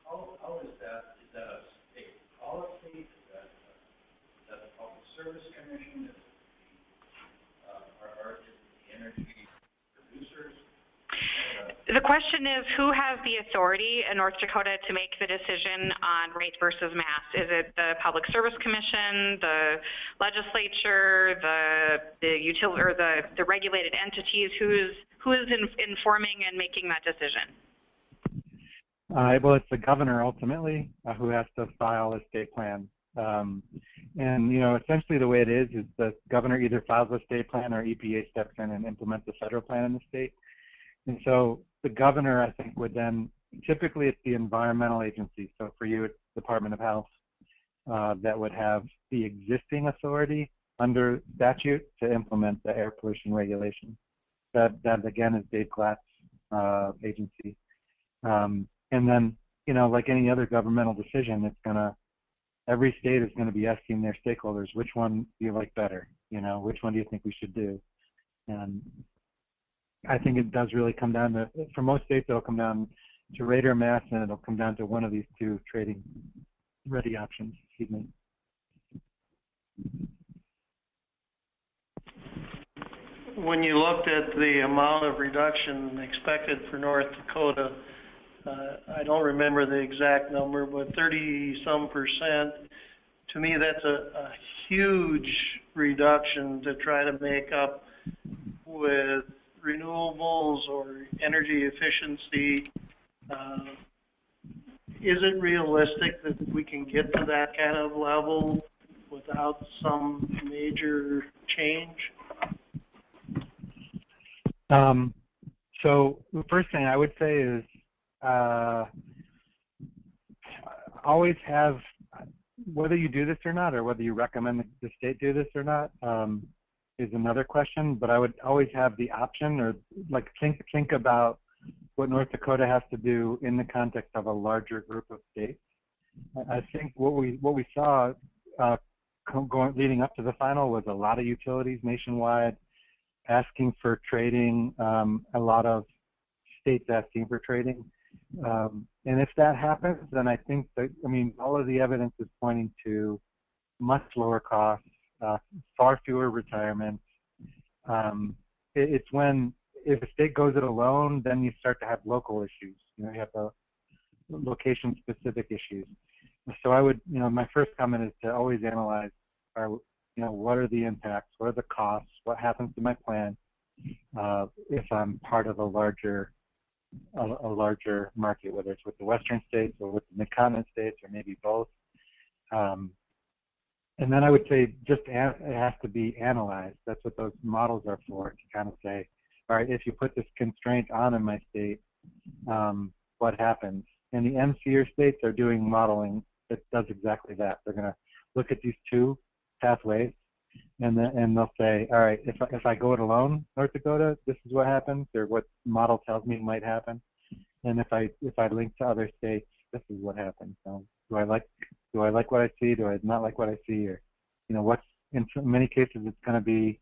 How is that? Is that a state policy? Is that the Public Service Commission? Are the energy producers? The question is, who has the authority in North Dakota to make the decision on rate versus mass? Is it the Public Service Commission, the legislature, the utility, or the regulated entities? Who is informing and making that decision? Well, it's the governor ultimately who has to file a state plan. And essentially the way it is the governor either files a state plan or EPA steps in and implements the federal plan in the state. And so the governor, I think, would then, typically it's the environmental agency. So for you, it's Department of Health that would have the existing authority under statute to implement the air pollution regulation. That again is Dave Glatt's agency. And then, like any other governmental decision, every state is going to be asking their stakeholders, which one do you like better? Which one do you think we should do? And I think it does really come down to, for most states, it'll come down to rate or mass, and it'll come down to one of these two trading ready options. Excuse me. When you looked at the amount of reduction expected for North Dakota, I don't remember the exact number, but 30-some%. To me, that's a huge reduction to try to make up with renewables or energy efficiency. is it realistic that we can get to that kind of level without some major change? So the first thing I would say is always have, whether you do this or not, or whether you recommend the state do this or not, is another question. But I would always have the option, or like think about what North Dakota has to do in the context of a larger group of states. I think what we saw leading up to the final was a lot of utilities nationwide asking for trading, a lot of states asking for trading. And if that happens, then I think that, I mean, all of the evidence is pointing to much lower costs, far fewer retirements. It's when, if a state goes it alone, then you start to have local issues. You know, you have the location-specific issues. So I would, you know, my first comment is to always analyze, you know, what are the impacts, what are the costs, what happens to my plan if I'm part of a larger market, whether it's with the Western states or with the Mid-Continent states or maybe both. And then I would say just it has to be analyzed. That's what those models are for, to kind of say, all right, if you put this constraint on in my state, what happens? And the NDARE states are doing modeling that does exactly that. They're going to look at these two pathways, and they'll say, all right, if I go it alone, North Dakota, this is what happens, or what model tells me might happen. And if I link to other states, this is what happens. So do I like what I see? Do I not like what I see? Or, you know, in many cases it's going to be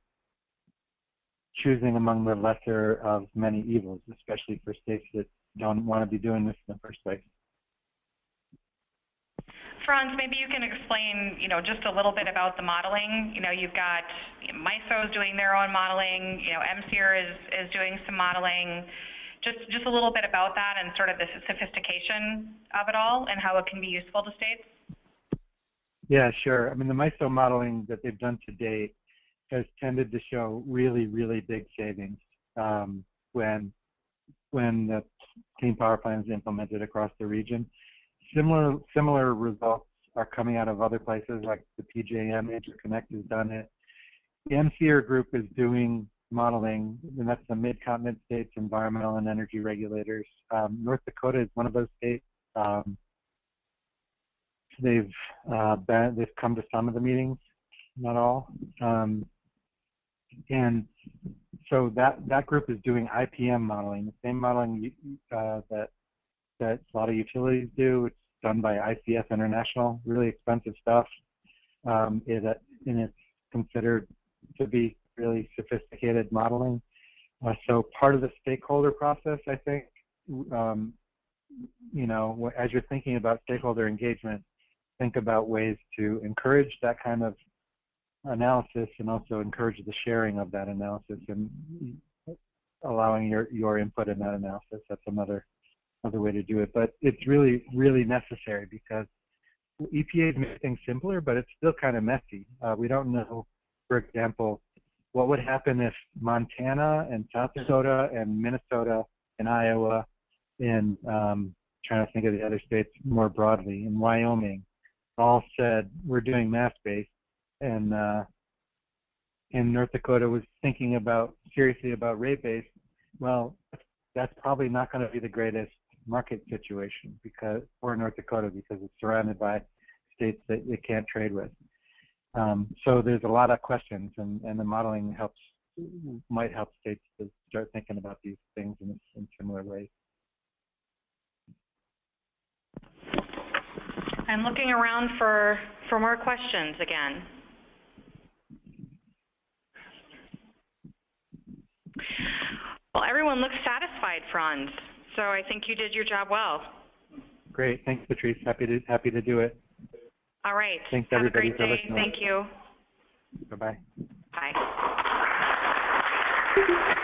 choosing among the lesser of many evils, especially for states that don't want to be doing this in the first place. Franz, maybe you can explain, you know, just a little bit about the modeling. You know, you've got MISO doing their own modeling. You know, NDARE is doing some modeling. Just a little bit about that and sort of the sophistication of it all and how it can be useful to states. Yeah, sure. I mean, the MISO modeling that they've done to date has tended to show really, really big savings when the Clean Power Plan is implemented across the region. Similar results are coming out of other places, like the PJM Interconnect has done it. The NDARE group is doing modeling, and that's the Mid-Continent states, environmental and energy regulators. North Dakota is one of those states. They've come to some of the meetings, not all. And so that group is doing IPM modeling, the same modeling that a lot of utilities do. It's done by ICF International, really expensive stuff. And it's considered to be really sophisticated modeling. So part of the stakeholder process, I think, you know, as you're thinking about stakeholder engagement, think about ways to encourage that kind of analysis and also encourage the sharing of that analysis and allowing your input in that analysis. That's another way to do it. But it's really, really necessary because EPA's made things simpler, but it's still kind of messy. We don't know, for example, what would happen if Montana and South Dakota and Minnesota and Iowa and trying to think of the other states more broadly, and Wyoming all said we're doing mass-based, and North Dakota was thinking seriously about rate-based. Well, that's probably not going to be the greatest market situation for North Dakota because it's surrounded by states that it can't trade with. So there's a lot of questions, and the modeling might help states to start thinking about these things in similar ways. I'm looking around for more questions again. Well, everyone looks satisfied, Franz. So I think you did your job well. Great, thanks, Patrice. Happy to do it. All right. Thanks, Have everybody, a great day. for listening. Thank you. Bye-bye. Bye.